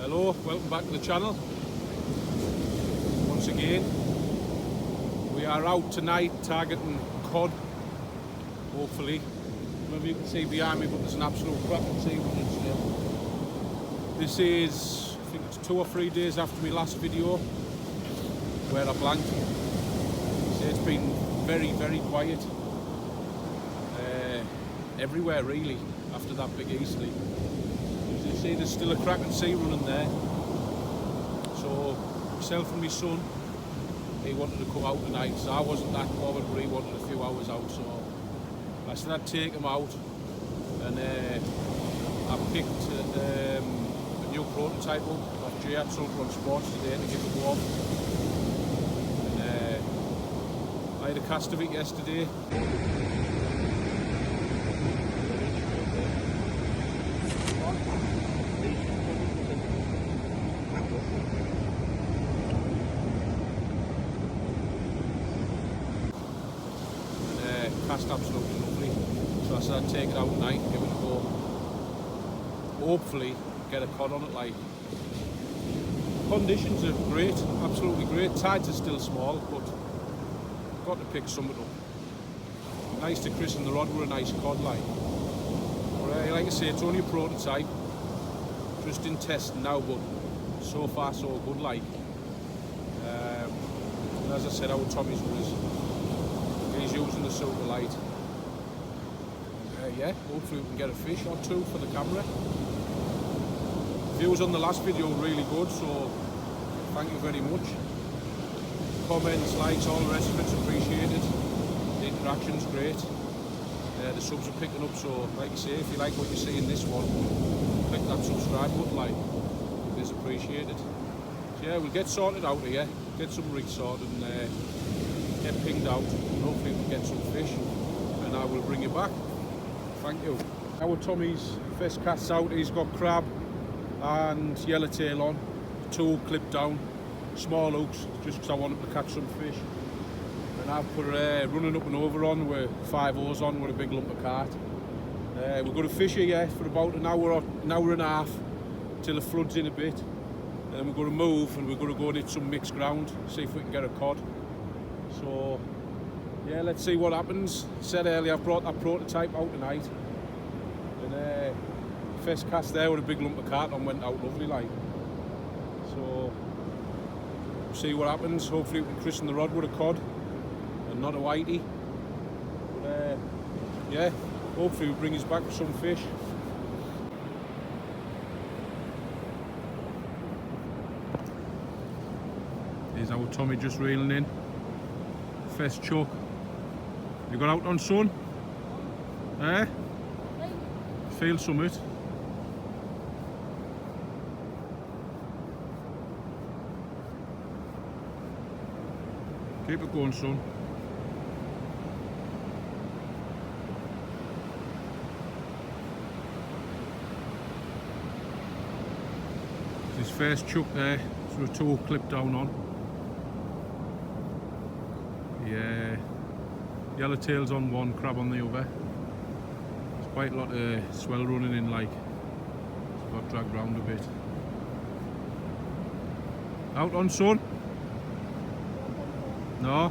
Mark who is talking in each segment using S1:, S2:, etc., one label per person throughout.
S1: Hello, welcome back to the channel. Once again, we are out tonight targeting cod, hopefully. Maybe you can see behind me, but there's an absolute cracking sea running still. This is, I think it's 2 or 3 days after my last video, where I blanked. So it's been very, very quiet. Everywhere really, after that big easterly. As you see, there's still a cracking sea running there. So myself and my son, he wanted to come out tonight, so I wasn't that bothered, but he wanted a few hours out, so I said I'd take him out, and I picked a new prototype up off Zulcron Sports today to give it a go. And I had a cast of it yesterday. Cast absolutely lovely, so I said I'd take it out tonight and give it a go. Hopefully get a cod on it. Like, conditions are great, absolutely great. Tides are still small, but got to pick something up. Nice to christen the rod with a nice cod, like. But, like I say, it's only a prototype, just in testing now, but so far so good, like. And as I said, our Tommy's was. He's using the super light. Yeah, hopefully we can get a fish or two for the camera. Views on the last video were really good, so thank you very much. Comments, likes, all the rest of it's appreciated. The interaction's great. The subs are picking up, so like I say, if you like what you see in this one, click that subscribe button, like, it is appreciated. So yeah, we'll get sorted out here, get some rigs sorted and get pinged out, and hopefully we can get some fish, and I will bring you back. Thank you. Our Tommy's first cast out, he's got crab and yellowtail on, 2 clipped down, small hooks, just because I wanted to catch some fish. And I've put running up and over on with 5 oars on with a big lump of cart. We're going to fish here for about an hour and a half till the flood's in a bit. And then we're going to move and we're going to go and hit some mixed ground, see if we can get a cod. So yeah, let's see what happens. Said earlier, I've brought that prototype out tonight, and first cast there with a big lump of cart on went out lovely, like. So see what happens. Hopefully we can christen the rod with a cod and not a whitey. But yeah, hopefully we'll bring us back with some fish. Here's our Tommy just reeling in. First chuck. You got out on, son? Eh? Feel summit. Keep it going, son. His first chuck there, so a 2 clipped down on. Yeah, yellowtail's on 1, crab on the other. There's quite a lot of swell running in, like, so got dragged round a bit. Out on, son? No?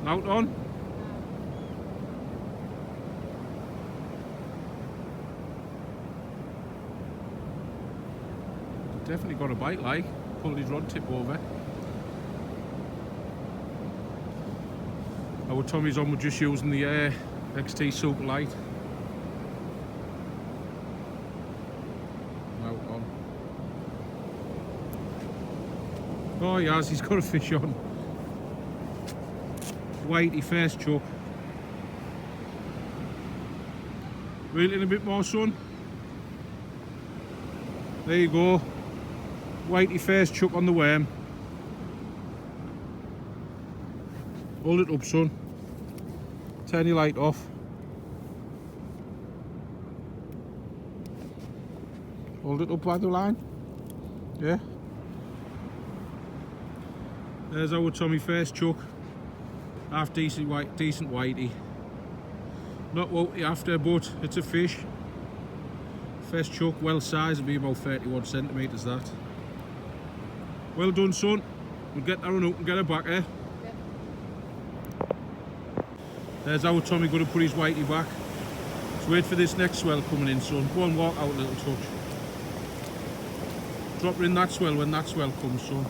S1: Out on? Definitely got a bite, like. Pulled his rod tip over. Our Tommy's on, we're just using the XT Super Light. Out on. Oh, he has. He's got a fish on. Whitey first chuck. Reel in a bit more, son. There you go. Whitey first chuck on the worm. Hold it up, son. Turn your light off. Hold it up by the line. Yeah. There's our Tommy first chuck. Half decent whitey. Not what we after, but it's a fish. First chuck, well sized, it'll be about 31 centimetres that. Well done, son. We'll get that one up and get her back, eh? Yep. There's our Tommy going to put his whitey back. Let's wait for this next swell coming in, son. Go and walk out a little touch. Drop her in that swell when that swell comes, son.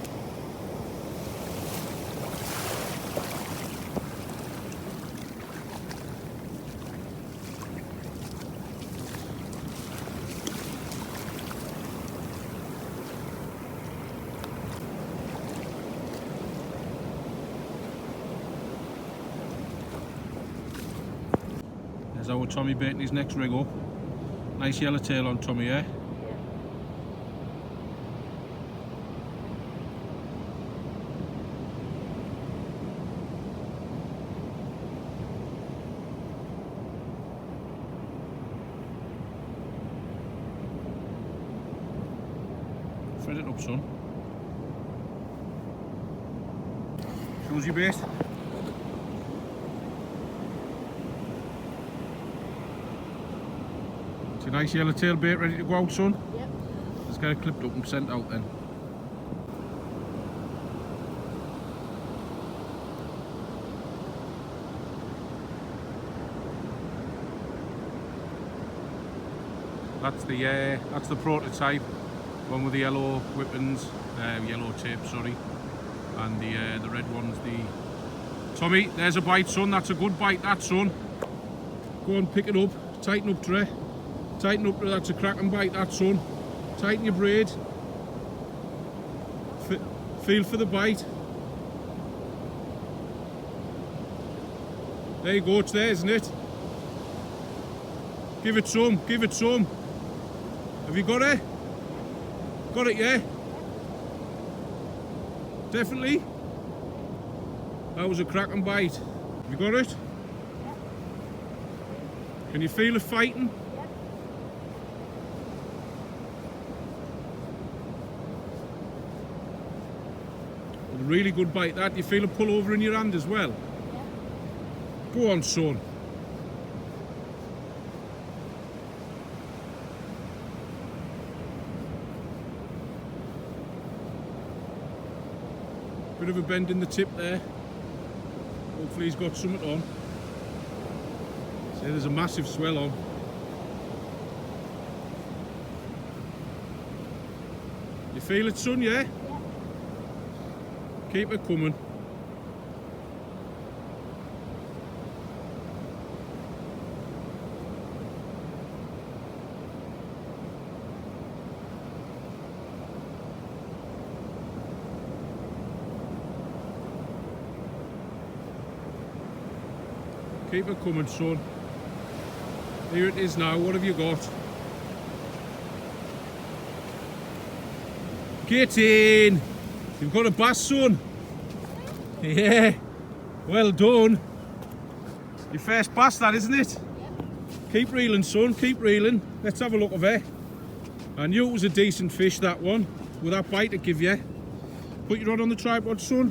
S1: There's our Tommy baiting his next rig up. Nice yellow tail on Tommy, eh? Yeah. Thread it up, son. Shows your bait. It's a nice yellowtail bait ready to go out, son. Yep. Let's get it clipped up and sent out then. That's the prototype, one with the yellow whippings, yellow tape, sorry, and the red one's the Tommy. There's a bite, son. That's a good bite, that, son. Go and pick it up. Tighten up, Trey. Tighten up. That's a cracking bite, that, son. Tighten your braid. Feel for the bite. There you go. It's there, isn't it? Give it some. Give it some. Have you got it? Got it, yeah? Definitely? That was a cracking bite. Have you got it? Can you feel it fighting? A really good bite that. You feel it pull over in your hand as well? Go on, son. Bit of a bend in the tip there. Hopefully he's got something on. See, there's a massive swell on. You feel it, son, yeah? Keep it coming. Keep it coming, son. Here it is now. What have you got? Get in! You've got a bass, son. Yeah. Well done. Your first bass, that, isn't it? Keep reeling, son. Keep reeling. Let's have a look of it. I knew it was a decent fish, that one, with that bite to give you. Put your rod on the tripod, son.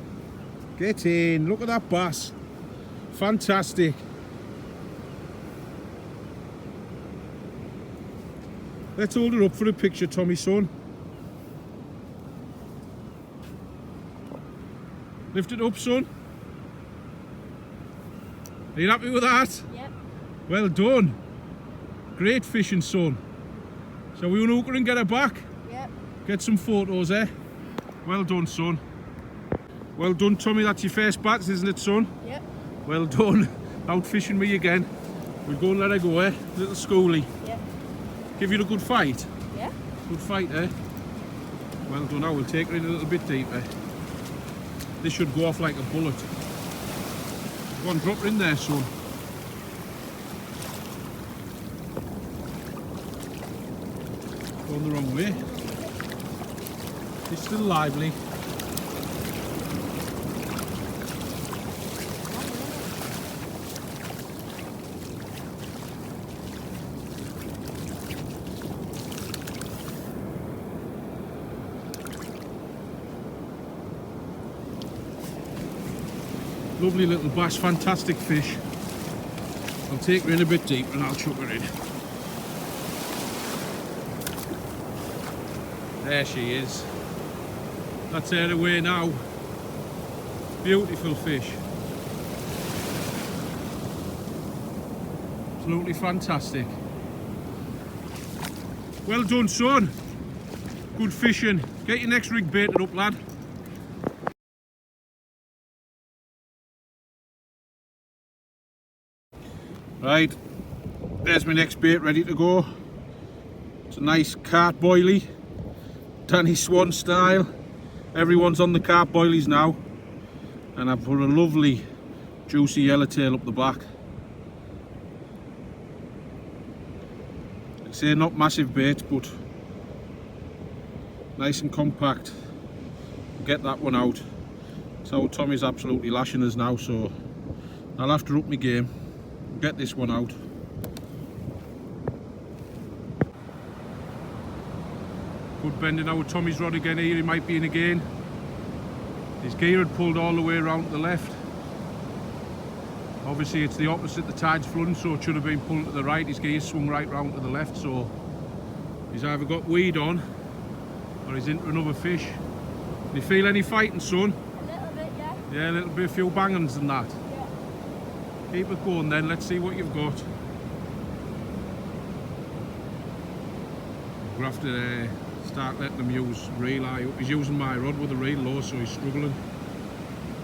S1: Get in. Look at that bass. Fantastic. Let's hold her up for a picture, Tommy, son. Lift it up, son. Are you happy with that? Yep. Well done. Great fishing, son. So we want to hook her and get her back? Yep. Get some photos, eh? Well done, son. Well done, Tommy. That's your first bass, isn't it, son? Yep. Well done. Out fishing me again. We'll go and let her go, eh? Little schoolie. Yep. Give you a good fight? Yeah. Good fight, eh? Well done. Now we'll take her in a little bit deeper. This should go off like a bullet. Go on, drop her in there, son. Going the wrong way. It's still lively. Lovely little bass, fantastic fish. I'll take her in a bit deeper and I'll chuck her in. There she is. That's her away now. Beautiful fish. Absolutely fantastic. Well done, son. Good fishing. Get your next rig baited up, lad. Right, there's my next bait ready to go. It's a nice carp boilie, Danny Swan style. Everyone's on the carp boilies now, and I've put a lovely juicy yellowtail up the back. Like I say, not massive bait, but nice and compact. We'll get that one out. So Tommy's absolutely lashing us now, so I'll have to up my game. Get this one out. Good bending out with Tommy's rod again here, he might be in again. His gear had pulled all the way around to the left. Obviously it's the opposite, the tide's flooding, so it should have been pulled to the right. His gear swung right round to the left, so he's either got weed on or he's into another fish. Do you feel any fighting, son?
S2: A little bit, yeah.
S1: Yeah, a little bit, a few bangings and that. Keep it going then, let's see what you've got. We'll have to start letting him use reel high up. He's using my rod with the reel low, so he's struggling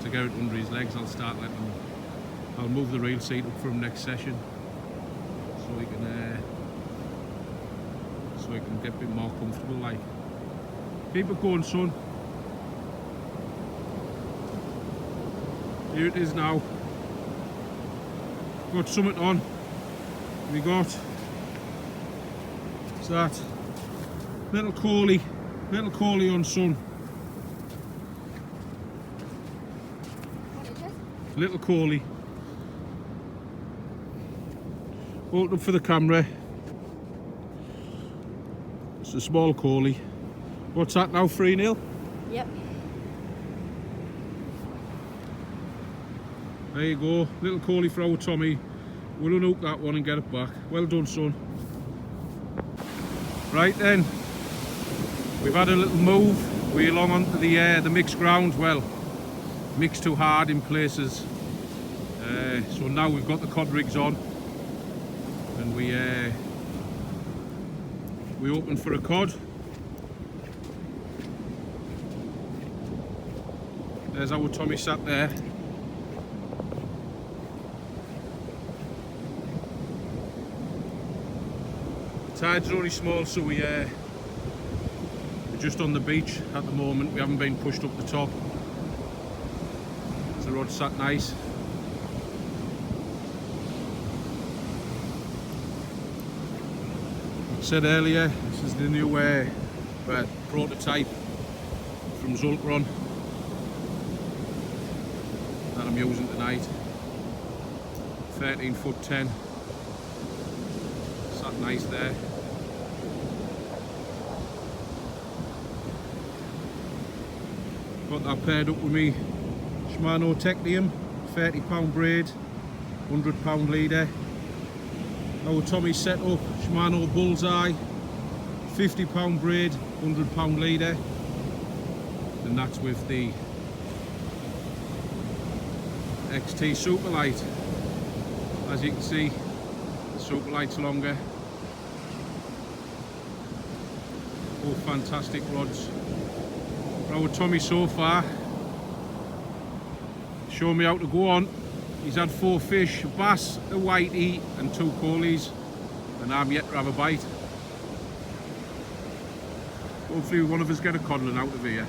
S1: to get it under his legs. I'll start letting him, I'll move the reel seat up for him next session so he can get a bit more comfortable like. Keep it going, son. Here it is now. Got something on. We got, what's that? Little Coley on, son.
S2: What is it?
S1: Little Coley. Hold up for the camera. It's a small Coley. What's that now, 3-0?
S2: Yep.
S1: There you go, little Coley for our Tommy. We'll unhook that one and get it back. Well done, son. Right then, we've had a little move. We're along onto the mixed ground. Well, mixed too hard in places. So now we've got the cod rigs on, and we open for a cod. There's our Tommy sat there. Tide's only small, so we're just on the beach at the moment. We haven't been pushed up the top. The rod's sat nice. Like I said earlier, this is the new prototype from Zulcron that I'm using tonight. 13-foot 10. Sat nice there. Got that paired up with me Shimano Technium, 30-pound braid, 100-pound leader. Our Tommy's set up, Shimano Bullseye, 50-pound braid, 100-pound leader, and that's with the XT Superlight. As you can see, the Superlight's longer. All fantastic rods. Our Tommy so far, showing me how to go on. He's had 4 fish, a bass, a whitey and 2 coalies, and I'm yet to have a bite. Hopefully one of us get a codling out of here.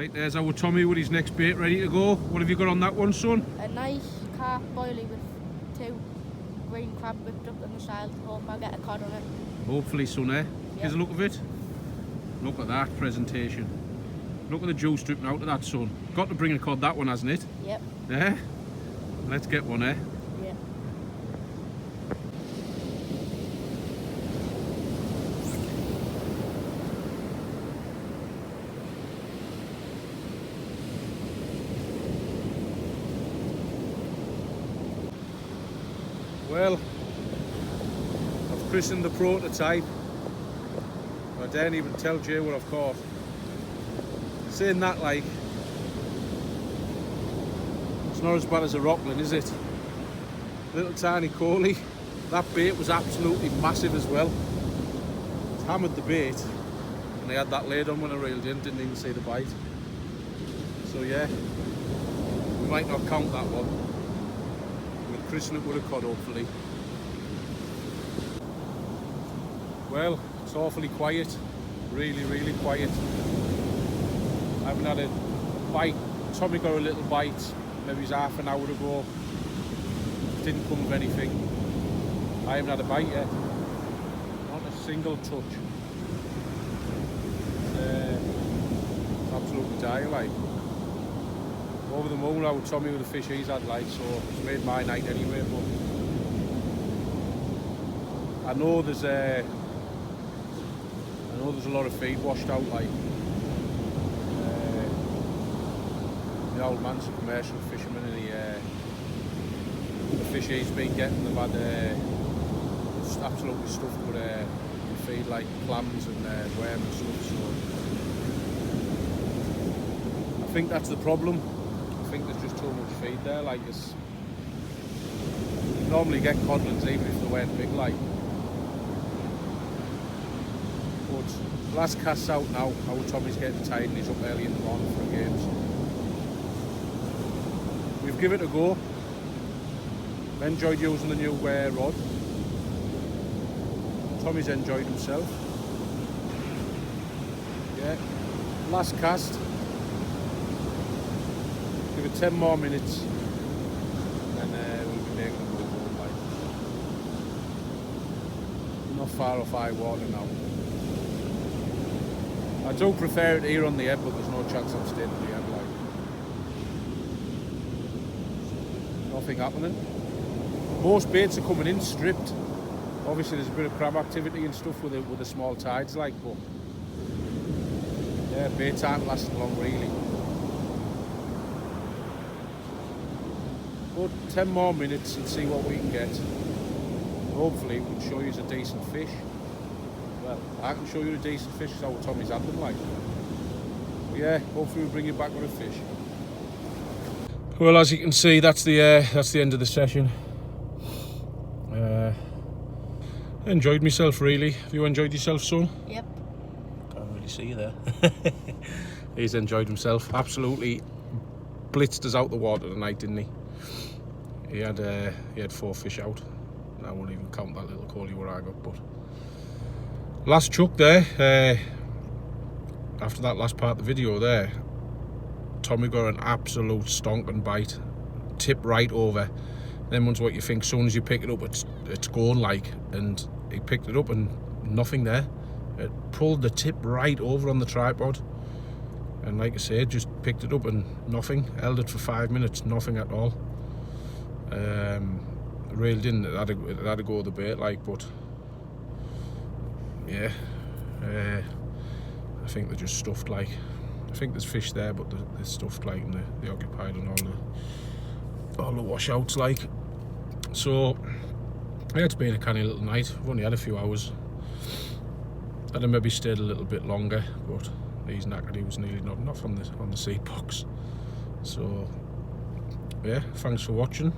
S1: Right, there's our Tommy with his next bait ready to go. What have you got on that one, son?
S2: A nice carp boilie with 2 green crab whipped up on the side. Hope I get a cod on it.
S1: Hopefully, son, eh? Here's a look of it. Look at that presentation. Look at the juice dripping out of that, son. Got to bring a cod, that one, hasn't it?
S2: Yep.
S1: Yeah? Let's get one, eh?
S2: Yeah.
S1: Well, I've christened the prototype. I daren't even tell Jay what I've caught. Saying that, like, it's not as bad as a rockling, is it? Little tiny coley. That bait was absolutely massive as well. It's hammered the bait, and they had that laid on when I reeled in, didn't even see the bite. So yeah, we might not count that one. We'll christen it with a cod, hopefully. Well, it's awfully quiet, really, really quiet. I haven't had a bite. Tommy got a little bite, maybe it's half an hour ago. Didn't come of anything. I haven't had a bite yet. Not a single touch. It's absolutely dire, like. Over the moon, I would Tommy with the fish he's had, like, so it's made my night anyway. But I know there's a lot of feed washed out, like. The old man's a commercial fisherman, and the fish he's been getting, they've had it's absolutely stuffed with feed, like clams and worm and stuff. So I think that's the problem. I think there's just too much feed there. Like, it's, you normally get codlins even if they weren't big, like. But last cast's out now. Our Tommy's getting tired and he's up early in the morning for games. We've given it a go. I enjoyed using the new rod. Tommy's enjoyed himself. Yeah, last cast. Give it 10 more minutes and we'll be making a move home, like. Not far off high water now. I do prefer it here on the head, but there's no chance I'm staying on the head, like. Nothing happening. Most baits are coming in stripped. Obviously there's a bit of crab activity and stuff with the small tides, like, but yeah, baits aren't lasting long really. But 10 more minutes and see what we can get. Hopefully we can show you a decent fish. Well, I can show you a decent fish because our Tommy's had them, like. But yeah, hopefully we'll bring you back with a fish. Well, as you can see, that's the end of the session. I enjoyed myself, really. Have you enjoyed yourself, son?
S2: Yep.
S1: Can't really see you there. He's enjoyed himself. Absolutely blitzed us out the water tonight, didn't he? He had 4 fish out. And I won't even count that little coley where I got, but last chuck there. After that last part of the video there, Tommy got an absolute stonking bite, tip right over. Then once what you think, soon as you pick it up, it's gone, like, and he picked it up and nothing there. It pulled the tip right over on the tripod, and like I said, just picked it up and nothing. Held it for 5 minutes, nothing at all. Reeled in, it had to go with the bait, like, but yeah, I think they're just stuffed, like. I think there's fish there, but they're stuffed, like, and they're occupied on all the washouts, like. So yeah, it's been a canny little night. I've only had a few hours. I'd have maybe stayed a little bit longer, but he's knackered. He was nearly nodding off on the seat box. So yeah, thanks for watching.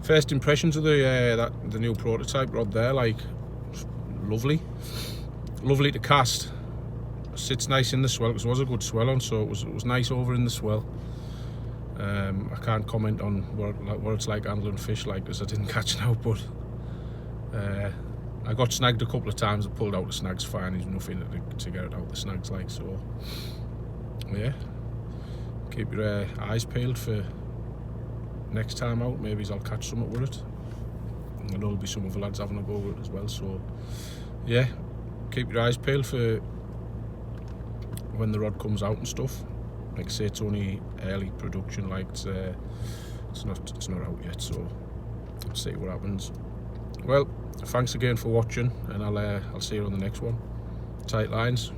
S1: First impressions of the new prototype rod there, like, lovely to cast. Sits nice in the swell, because it was a good swell on, so it was nice over in the swell. I can't comment on what it's like handling fish, like, because I didn't catch it out, but I got snagged a couple of times. I pulled out the snags fine. There's nothing to get it out the snags, like, so yeah, keep your eyes peeled for next time out. Maybe I'll catch something with it. And there'll be some other lads having a go with it as well. So yeah, keep your eyes peeled for when the rod comes out and stuff. Like I say, it's only early production, like it's not out yet, so we'll see what happens. Well, thanks again for watching, and I'll see you on the next one. Tight lines.